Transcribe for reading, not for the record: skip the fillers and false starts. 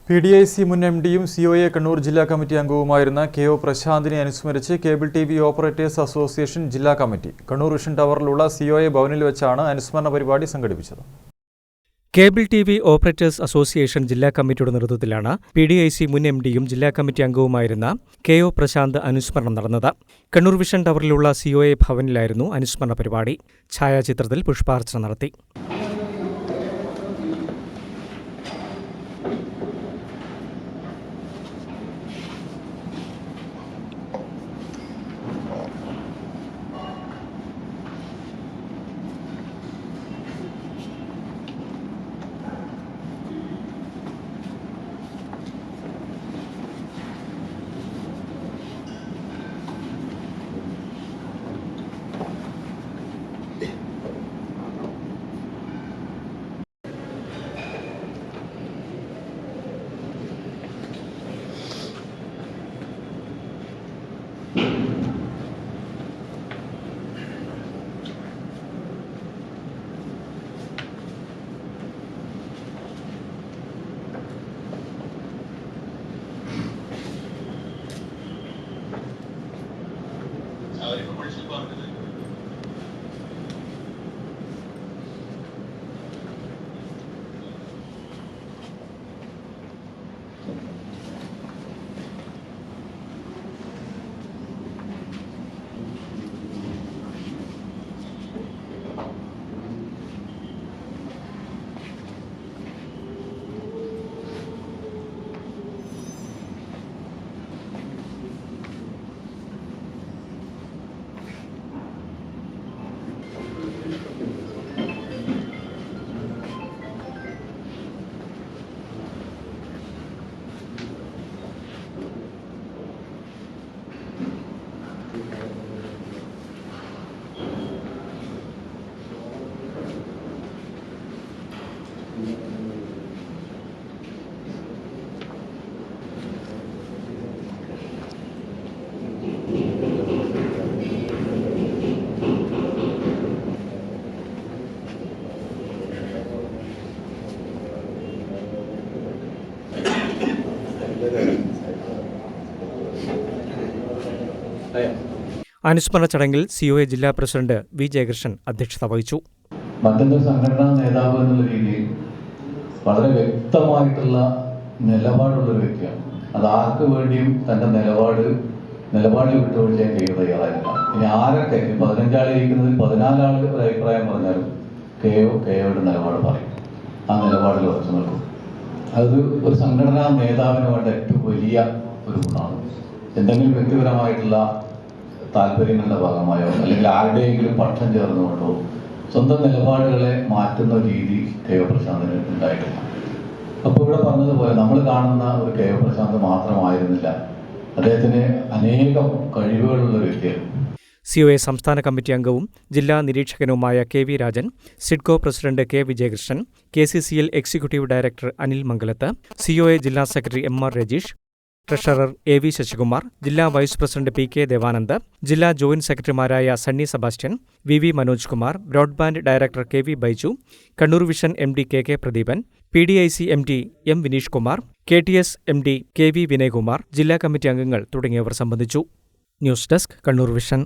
PDIC മുൻ MDയും COA Kannur ജില്ലാ committee അംഗവുമായിരുന്ന KO പ്രശാന്തിനെ അനുസ്മരിച്ച് കേബിൾ TV ഓപ്പറേറ്റേഴ്സ് അസോസിയേഷൻ ജില്ലാ കമ്മിറ്റി കണ്ണൂർ വിഷൻ ടവറിലുള്ള COA ഭവനിൽ വെച്ചാണ് അനുസ്മരണ പരിപാടി സംഘടിപ്പിച്ചത്. കേബിൾ TV ഓപ്പറേറ്റേഴ്സ് അസോസിയേഷൻ ജില്ലാ കമ്മിറ്റിയുടെ നേതൃത്വത്തിലാണ് PDIC മുൻ MDയും ജില്ലാ കമ്മിറ്റി അംഗവുമായിരുന്ന KO പ്രശാന്ത് അനുസ്മരണം നടന്നത്. കണ്ണൂർ വിഷൻ ടവറിലുള്ള COA ഭവനിലായിരുന്നു അനുസ്മരണ പരിപാടി. ഛായാചിത്രത്തിൽ പുഷ്പാർച്ചന നടത്തി. അനുസ്മരണ ചടങ്ങിൽ COA ജില്ലാ പ്രസിഡന്റ് V. ജയകൃഷ്ണൻ അധ്യക്ഷത വഹിച്ചു. മറ്റൊരു സംഘടനാ നേതാവ് എന്നുള്ള രീതിയിൽ വളരെ വ്യക്തമായിട്ടുള്ള നിലപാടുള്ളൊരു വ്യക്തിയാണ്. അത് ആർക്ക് വേണ്ടിയും തന്റെ നിലപാടിൽ വിട്ടുവീഴ്ചയാൻ തയ്യാറായില്ല. ഇനി ആരൊക്കെ 15 ആളിരിക്കുന്നതിൽ 14 ആൾ ഒരു അഭിപ്രായം പറഞ്ഞാലും KOയുടെ നിലപാട് പറയും. ആ നിലപാടിൽ ഉറച്ചു നിൽക്കും. അത് ഒരു സംഘടനാ നേതാവിന് വേണ്ട ഏറ്റവും വലിയ ഒരു ഗുണമാണ്. എന്തെങ്കിലും വ്യക്തിപരമായിട്ടുള്ള താല്പര്യങ്ങളുടെ ഭാഗമായോ അല്ലെങ്കിൽ ആരുടെയെങ്കിലും പക്ഷം ചേർന്നുകൊണ്ടോ സ്വന്തം നിലപാടുകളെ മാറ്റുന്ന രീതി KO പ്രശാന്തിന് ഉണ്ടായിട്ടില്ല. അപ്പോൾ ഇവിടെ പറഞ്ഞതുപോലെ നമ്മൾ കാണുന്ന ഒരു KO പ്രശാന്ത് മാത്രമായിരുന്നില്ല, അദ്ദേഹത്തിന് അനേകം കഴിവുകളുള്ള വ്യക്തിയാണ്. COA സംസ്ഥാന കമ്മിറ്റി അംഗവും ജില്ലാ നിരീക്ഷകനുമായ KV Rajan, SIDCO president K. Vijayakrishnan, KCCL executive director Anil Mangalath, COA ജില്ലാ secretary MR Rajeesh, treasurer AV Sasikumar, ജില്ലാ വൈസ് പ്രസിഡന്റ് PK ദേവാനന്ദ്, ജില്ലാ ജോയിന്റ് സെക്രട്ടറിമാരായ Sunny Sebastian, VV Manoj Kumar, broadband director KV Baiju, Kannur Vision MD KK Pradeepan, PDIC MD M. Vineesh Kumar, KTS MD KV Vinayakumar, ജില്ലാ committee അംഗങ്ങൾ തുടങ്ങിയവർ സംബന്ധിച്ചു. News desk Kannur vision.